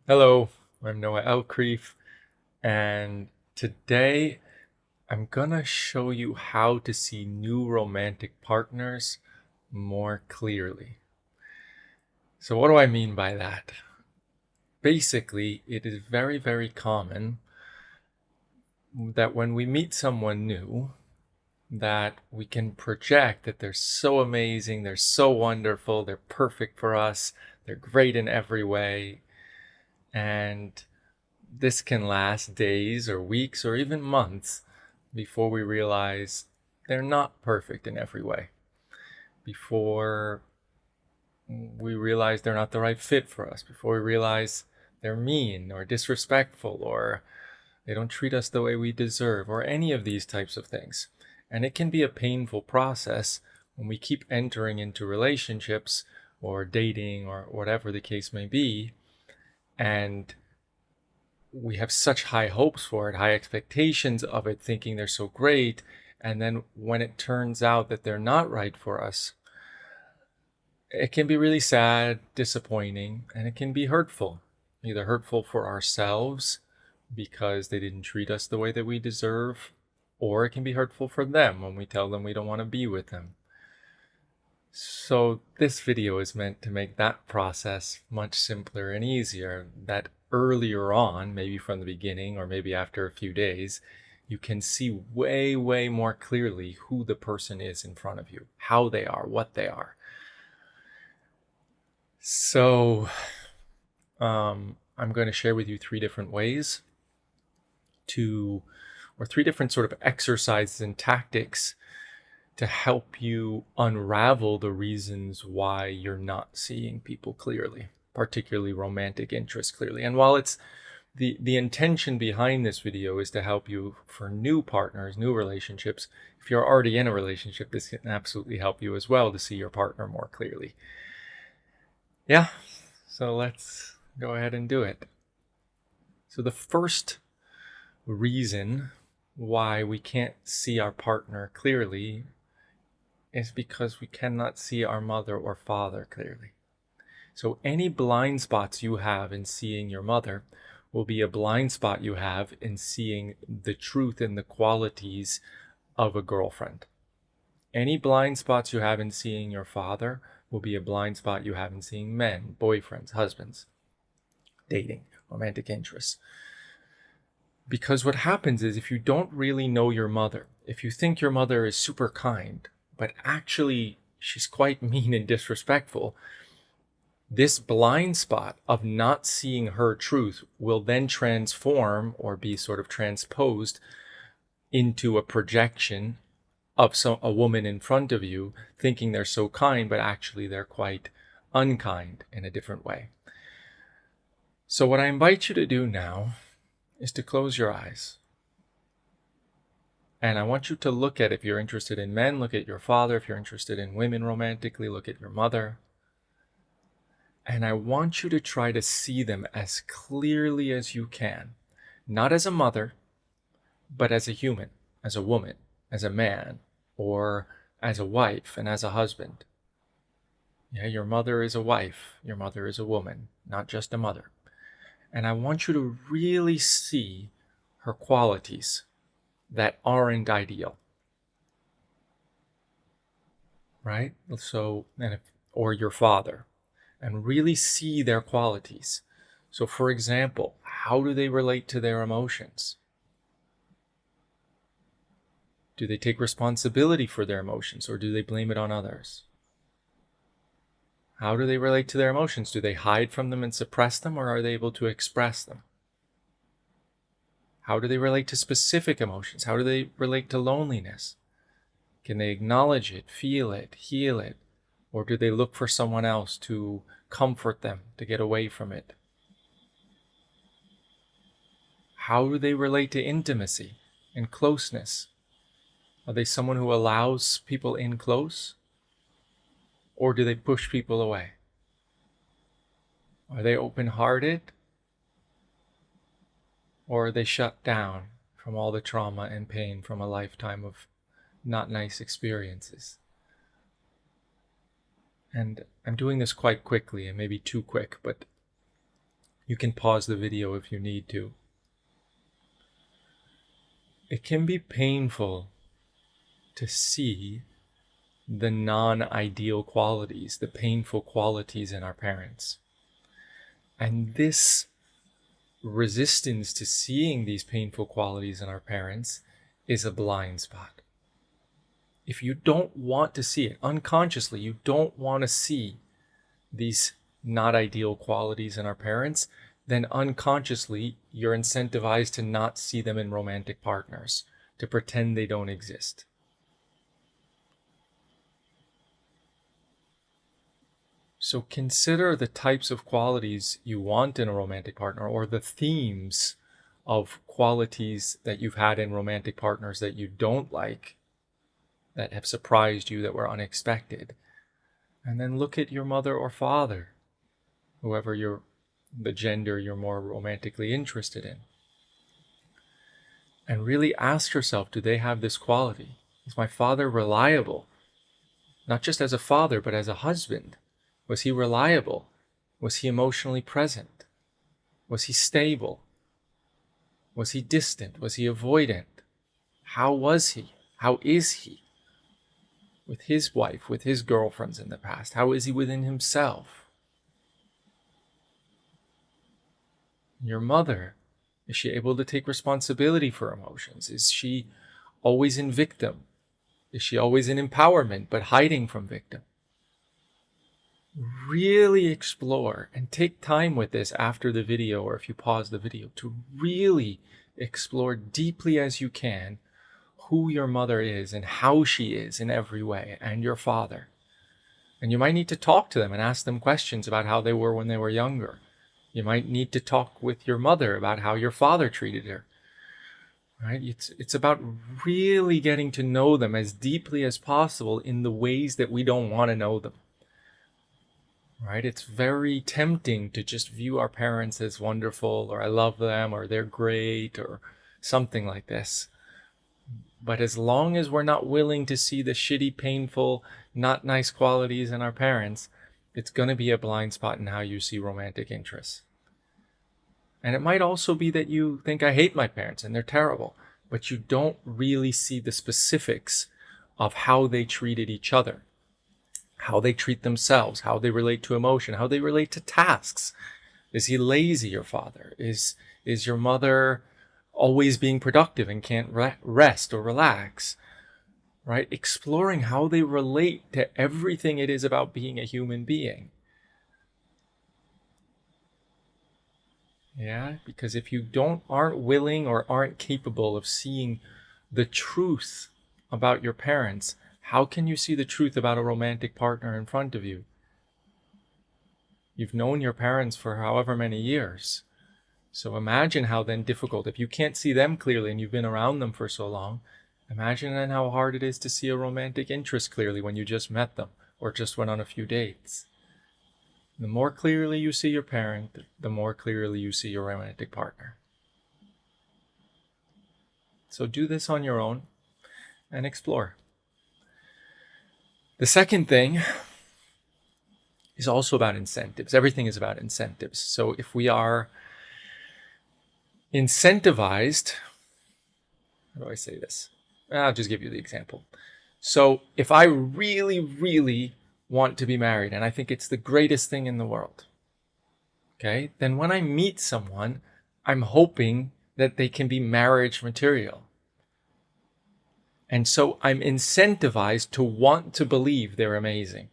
Hello, I'm Noah Elkreef, and today I'm gonna show you how to see new romantic partners more clearly. So, what do I mean by that? Basically, it is very, very common that when we meet someone new, that we can project that they're so amazing, they're so wonderful, they're perfect for us, they're great in every way, and this can last days or weeks or even months before we realize they're not perfect in every way, before we realize they're not the right fit for us, before we realize they're mean or disrespectful or they don't treat us the way we deserve or any of these types of things. And it can be a painful process when we keep entering into relationships or dating or whatever the case may be, and we have such high hopes for it, high expectations of it, thinking they're so great. And then when it turns out that they're not right for us, it can be really sad, disappointing, and it can be hurtful. Either hurtful for ourselves because they didn't treat us the way that we deserve, or it can be hurtful for them when we tell them we don't want to be with them. So this video is meant to make that process much simpler and easier, that earlier on, maybe from the beginning or maybe after a few days, you can see way, way more clearly who the person is in front of you, how they are, what they are. So I'm going to share with you three different ways or three different sort of exercises and tactics to help you unravel the reasons why you're not seeing people clearly, particularly romantic interest clearly. And while it's the intention behind this video is to help you for new partners, new relationships, if you're already in a relationship, this can absolutely help you as well to see your partner more clearly. Yeah, so let's go ahead and do it. So the first reason why we can't see our partner clearly is because we cannot see our mother or father clearly. So any blind spots you have in seeing your mother will be a blind spot you have in seeing the truth and the qualities of a girlfriend. Any blind spots you have in seeing your father will be a blind spot you have in seeing men, boyfriends, husbands, dating, romantic interests. Because what happens is if you don't really know your mother, if you think your mother is super kind, but actually she's quite mean and disrespectful, this blind spot of not seeing her truth will then transform or be sort of transposed into a projection of a woman in front of you, thinking they're so kind, but actually they're quite unkind in a different way. So what I invite you to do now is to close your eyes. And I want you to look at, if you're interested in men, look at your father. If you're interested in women romantically, look at your mother. And I want you to try to see them as clearly as you can, not as a mother, but as a human, as a woman, as a man, or as a wife and as a husband. Yeah, your mother is a wife, your mother is a woman, not just a mother. And I want you to really see her qualities that aren't ideal. Right? So, or your father, and really see their qualities. So, for example, how do they relate to their emotions? Do they take responsibility for their emotions, or do they blame it on others? How do they relate to their emotions? Do they hide from them and suppress them, or are they able to express them? How do they relate to specific emotions? How do they relate to loneliness? Can they acknowledge it, feel it, heal it? Or do they look for someone else to comfort them, to get away from it? How do they relate to intimacy and closeness? Are they someone who allows people in close? Or do they push people away? Are they open-hearted? Or are they shut down from all the trauma and pain from a lifetime of not nice experiences? And I'm doing this quite quickly and maybe too quick, but You can pause the video if you need to. It can be painful to see the non-ideal qualities, the painful qualities in our parents. And this resistance to seeing these painful qualities in our parents is a blind spot. If you don't want to see it, unconsciously, you don't want to see these not ideal qualities in our parents, then unconsciously you're incentivized to not see them in romantic partners, to pretend they don't exist. So consider the types of qualities you want in a romantic partner, or the themes of qualities that you've had in romantic partners that you don't like, that have surprised you, that were unexpected. And then look at your mother or father, whoever the gender you're more romantically interested in. And really ask yourself, do they have this quality? Is my father reliable? Not just as a father, but as a husband. Was he reliable? Was he emotionally present? Was he stable? Was he distant? Was he avoidant? How was he? How is he with his wife, with his girlfriends in the past? How is he within himself? Your mother, is she able to take responsibility for emotions? Is she always in victim? Is she always in empowerment but hiding from victim? Really explore and take time with this after the video, or if you pause the video, to really explore deeply as you can who your mother is and how she is in every way, and your father. And you might need to talk to them and ask them questions about how they were when they were younger. You might need to talk with your mother about how your father treated her. Right? It's about really getting to know them as deeply as possible in the ways that we don't want to know them. Right? It's very tempting to just view our parents as wonderful, or I love them, or they're great, or something like this. But as long as we're not willing to see the shitty, painful, not nice qualities in our parents, it's going to be a blind spot in how you see romantic interests. And it might also be that you think, I hate my parents and they're terrible, but you don't really see the specifics of how they treated each other, how they treat themselves, how they relate to emotion, how they relate to tasks. Is he lazy, your father? Is your mother always being productive and can't rest or relax? Right? Exploring how they relate to everything it is about being a human being. Yeah, because if you aren't willing or aren't capable of seeing the truth about your parents, how can you see the truth about a romantic partner in front of you? You've known your parents for however many years. So imagine how then difficult, if you can't see them clearly and you've been around them for so long, imagine then how hard it is to see a romantic interest clearly when you just met them or just went on a few dates. The more clearly you see your parent, the more clearly you see your romantic partner. So do this on your own and explore. The second thing is also about incentives. Everything is about incentives. So if we are incentivized, how do I say this? I'll just give you the example. So if I really, really want to be married and I think it's the greatest thing in the world, okay, then when I meet someone, I'm hoping that they can be marriage material. And so I'm incentivized to want to believe they're amazing,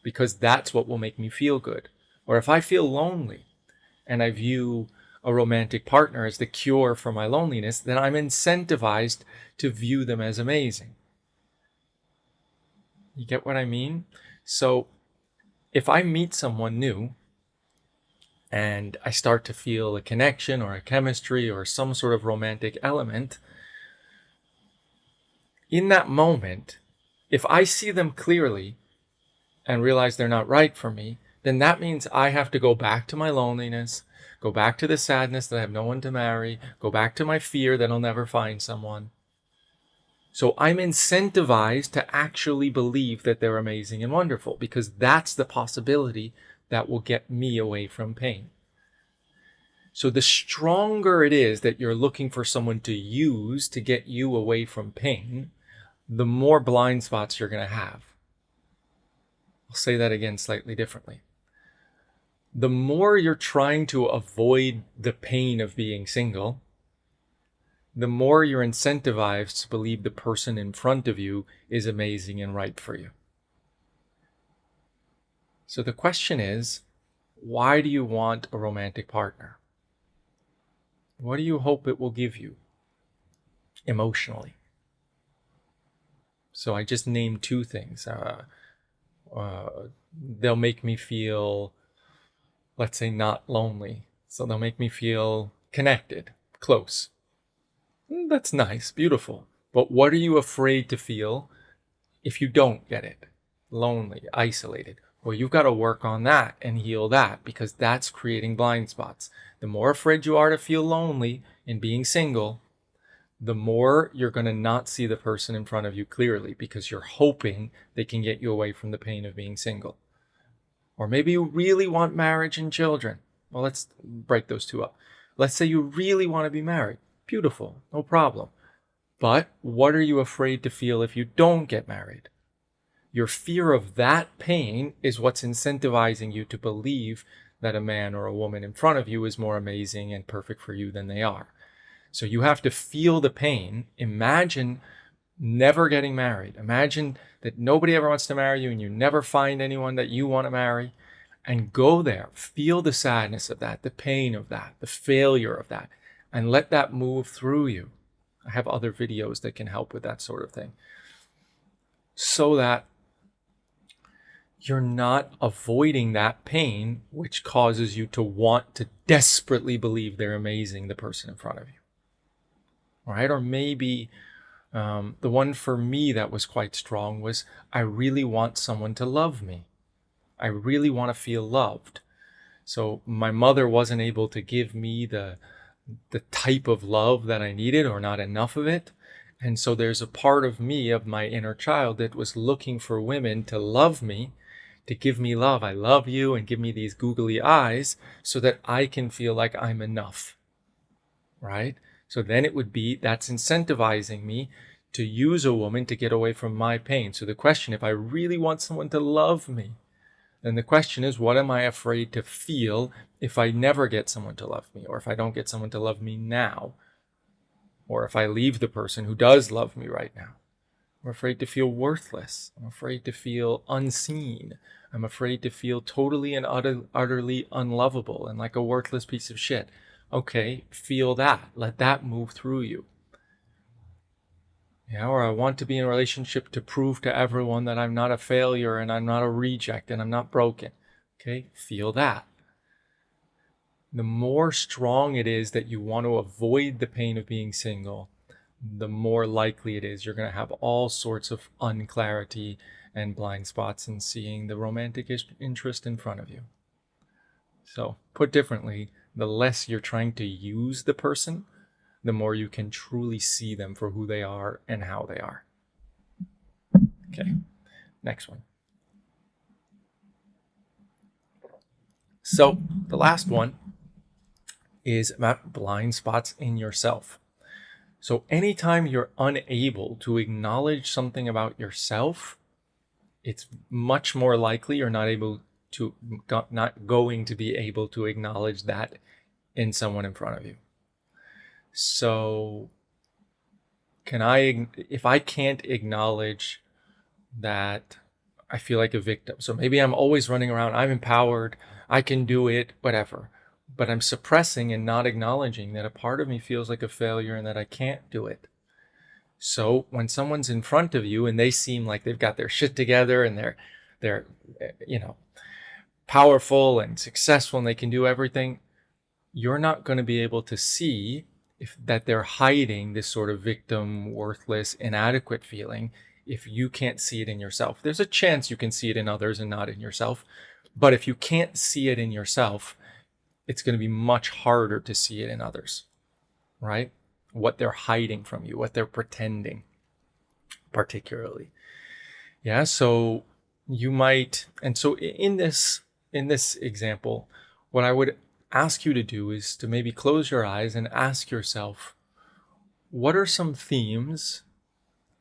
because that's what will make me feel good. Or if I feel lonely and I view a romantic partner as the cure for my loneliness, then I'm incentivized to view them as amazing. You get what I mean? So if I meet someone new and I start to feel a connection or a chemistry or some sort of romantic element, in that moment, if I see them clearly and realize they're not right for me, then that means I have to go back to my loneliness, go back to the sadness that I have no one to marry, go back to my fear that I'll never find someone. So I'm incentivized to actually believe that they're amazing and wonderful, because that's the possibility that will get me away from pain. So the stronger it is that you're looking for someone to use to get you away from pain, the more blind spots you're going to have. I'll say that again slightly differently. The more you're trying to avoid the pain of being single, the more you're incentivized to believe the person in front of you is amazing and right for you. So the question is, why do you want a romantic partner? What do you hope it will give you emotionally? So I just named two things. They'll make me feel, let's say, not lonely. So they'll make me feel connected, close. That's nice, beautiful. But what are you afraid to feel if you don't get it? Lonely, isolated. Well, you've got to work on that and heal that, because that's creating blind spots. The more afraid you are to feel lonely in being single, the more you're going to not see the person in front of you clearly, because you're hoping they can get you away from the pain of being single. Or maybe you really want marriage and children. Well, let's break those two up. Let's say you really want to be married. Beautiful, no problem. But what are you afraid to feel if you don't get married? Your fear of that pain is what's incentivizing you to believe that a man or a woman in front of you is more amazing and perfect for you than they are. So you have to feel the pain. Imagine never getting married. Imagine that nobody ever wants to marry you and you never find anyone that you want to marry. And go there. Feel the sadness of that, the pain of that, the failure of that, and let that move through you. I have other videos that can help with that sort of thing, so that you're not avoiding that pain, which causes you to want to desperately believe they're amazing, the person in front of you. All right? Or maybe the one for me that was quite strong was, I really want someone to love me. I really want to feel loved. So my mother wasn't able to give me the type of love that I needed, or not enough of it. And so there's a part of me, of my inner child, that was looking for women to love me, to give me love. I love you, and give me these googly eyes so that I can feel like I'm enough. Right? So then it would be, that's incentivizing me to use a woman to get away from my pain. So the question, if I really want someone to love me, then the question is, what am I afraid to feel if I never get someone to love me, or if I don't get someone to love me now, or if I leave the person who does love me right now? I'm afraid to feel worthless. I'm afraid to feel unseen. I'm afraid to feel totally and utterly unlovable and like a worthless piece of shit. Okay, feel that. Let that move through you. Yeah, or I want to be in a relationship to prove to everyone that I'm not a failure and I'm not a reject and I'm not broken. Okay, feel that. The more strong it is that you want to avoid the pain of being single, the more likely it is you're going to have all sorts of unclarity and blind spots in seeing the romantic interest in front of you. So, put differently, the less you're trying to use the person, the more you can truly see them for who they are and how they are. Okay, next one. So the last one is about blind spots in yourself. So anytime you're unable to acknowledge something about yourself, it's much more likely you're not going to be able to acknowledge that in someone in front of you. So if I can't acknowledge that I feel like a victim, so maybe I'm always running around, I'm empowered, I can do it, whatever, but I'm suppressing and not acknowledging that a part of me feels like a failure and that I can't do it. So when someone's in front of you and they seem like they've got their shit together and they're powerful and successful and they can do everything, you're not going to be able to see that they're hiding this sort of victim, worthless, inadequate feeling if you can't see it in yourself. There's a chance you can see it in others and not in yourself. But if you can't see it in yourself, it's going to be much harder to see it in others, right? What they're hiding from you, what they're pretending, particularly. Yeah, so you might, and so in this example, what I would ask you to do is to maybe close your eyes and ask yourself, what are some themes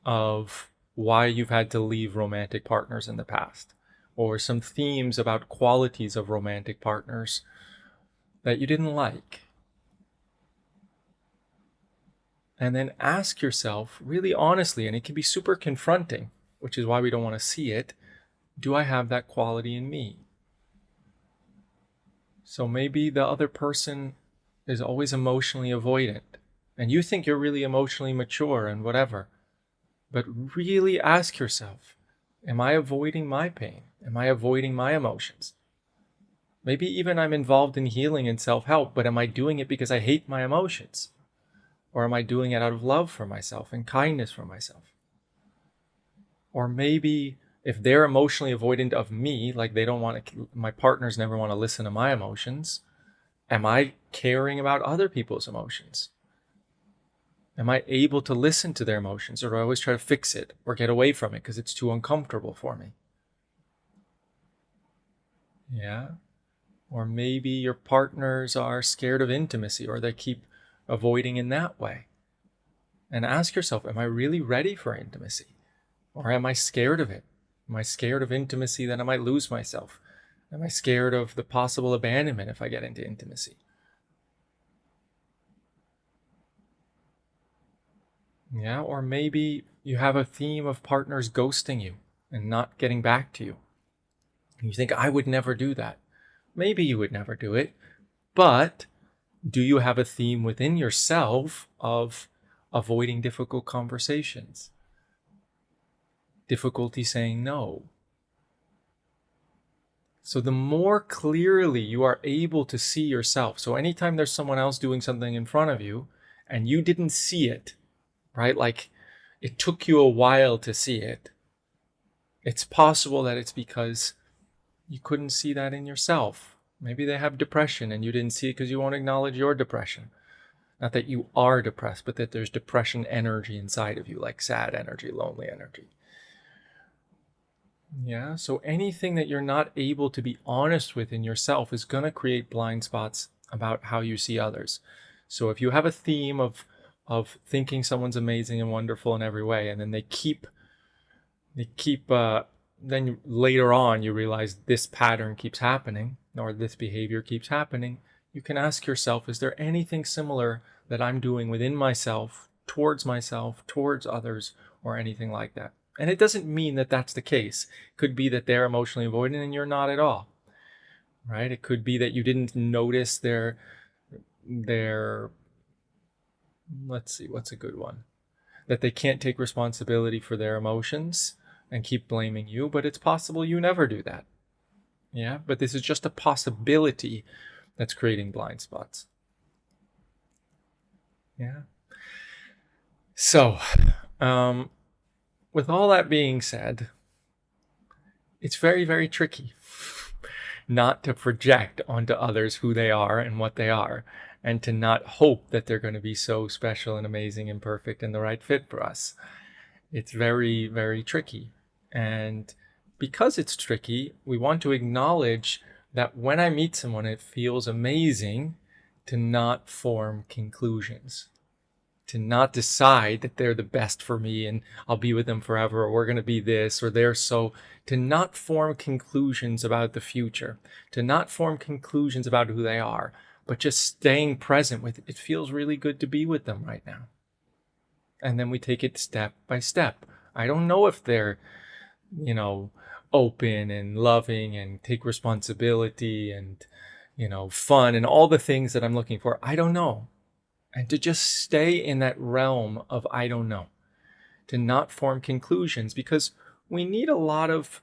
of why you've had to leave romantic partners in the past? Or some themes about qualities of romantic partners that you didn't like? And then ask yourself really honestly, and it can be super confronting, which is why we don't want to see it. Do I have that quality in me? So maybe the other person is always emotionally avoidant, and you think you're really emotionally mature and whatever. But really ask yourself, am I avoiding my pain? Am I avoiding my emotions? Maybe even I'm involved in healing and self-help, but am I doing it because I hate my emotions? Or am I doing it out of love for myself and kindness for myself? Or maybe if they're emotionally avoidant of me, like they don't want to, my partners never want to listen to my emotions, am I caring about other people's emotions? Am I able to listen to their emotions, or do I always try to fix it or get away from it because it's too uncomfortable for me? Yeah. Or maybe your partners are scared of intimacy, or they keep avoiding in that way. And ask yourself, am I really ready for intimacy? Or am I scared of it? Am I scared of intimacy that I might lose myself? Am I scared of the possible abandonment if I get into intimacy? Yeah, or maybe you have a theme of partners ghosting you and not getting back to you. You think, I would never do that. Maybe you would never do it, but do you have a theme within yourself of avoiding difficult conversations? Difficulty saying no? So the more clearly you are able to see yourself, so anytime there's someone else doing something in front of you and you didn't see it, right? Like it took you a while to see it. It's possible that it's because you couldn't see that in yourself. Maybe they have depression and you didn't see it because you won't acknowledge your depression. Not that you are depressed, but that there's depression energy inside of you, like sad energy, lonely energy. Yeah, so anything that you're not able to be honest with in yourself is going to create blind spots about how you see others. So if you have a theme of thinking someone's amazing and wonderful in every way, and then they keep then later on you realize this pattern keeps happening, or this behavior keeps happening, you can ask yourself, is there anything similar that I'm doing within myself, towards others, or anything like that? And it doesn't mean that that's the case. It could be that they're emotionally avoidant and you're not at all, right? It could be that you didn't notice their let's see, what's a good one? That they can't take responsibility for their emotions and keep blaming you, but it's possible you never do that. Yeah, but this is just a possibility that's creating blind spots. Yeah. So, with all that being said, it's very, very tricky not to project onto others who they are and what they are, and to not hope that they're going to be so special and amazing and perfect and the right fit for us. It's very, very tricky. And because it's tricky, we want to acknowledge that when I meet someone, it feels amazing to not form conclusions, to not decide that they're the best for me and I'll be with them forever, or we're going to be this or they're so, to not form conclusions about the future, to not form conclusions about who they are, but just staying present with it. It feels really good to be with them right now. And then we take it step by step. I don't know if they're, open and loving and take responsibility and, fun and all the things that I'm looking for. I don't know. And to just stay in that realm of I don't know, to not form conclusions, because we need a lot of,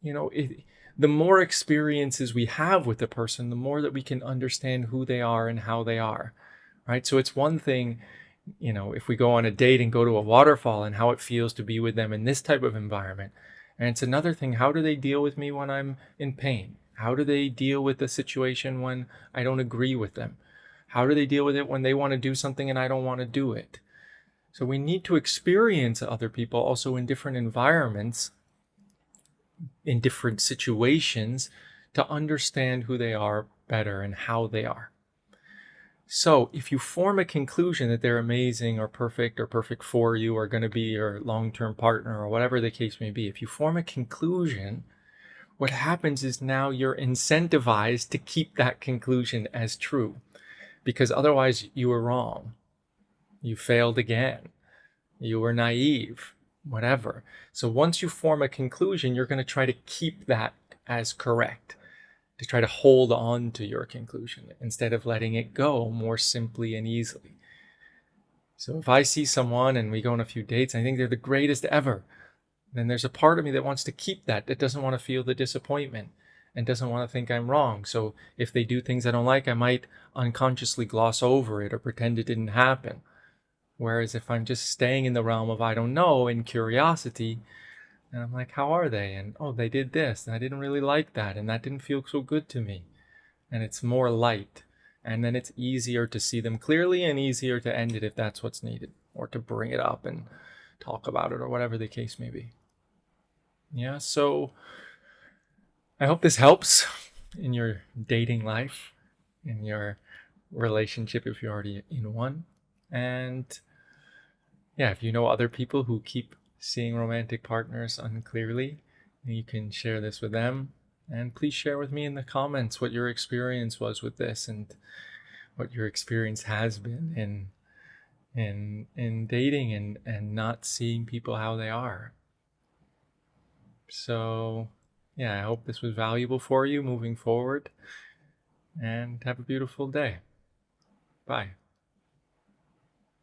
the more experiences we have with the person, the more that we can understand who they are and how they are, right? So it's one thing, if we go on a date and go to a waterfall and how it feels to be with them in this type of environment. And it's another thing, how do they deal with me when I'm in pain? How do they deal with the situation when I don't agree with them? How do they deal with it when they want to do something and I don't want to do it? So we need to experience other people also in different environments, in different situations, to understand who they are better and how they are. So if you form a conclusion that they're amazing or perfect for you, or going to be your long-term partner, or whatever the case may be, if you form a conclusion, what happens is now you're incentivized to keep that conclusion as true, because otherwise you were wrong. You failed again. You were naive, whatever. So once you form a conclusion, you're going to try to keep that as correct, to try to hold on to your conclusion instead of letting it go more simply and easily. So if I see someone and we go on a few dates, I think they're the greatest ever, then there's a part of me that wants to keep that doesn't want to feel the disappointment and doesn't want to think I'm wrong. So if they do things I don't like, I might unconsciously gloss over it or pretend it didn't happen. Whereas if I'm just staying in the realm of I don't know and curiosity, and I'm like, how are they? And oh, they did this, and I didn't really like that, and that didn't feel so good to me. And it's more light. And then it's easier to see them clearly and easier to end it if that's what's needed, or to bring it up and talk about it, or whatever the case may be. Yeah, so I hope this helps in your dating life, in your relationship if you're already in one. And yeah, if you know other people who keep seeing romantic partners unclearly, you can share this with them. And please share with me in the comments what your experience was with this, and what your experience has been in dating and not seeing people how they are. So yeah, I hope this was valuable for you moving forward, and have a beautiful day. Bye.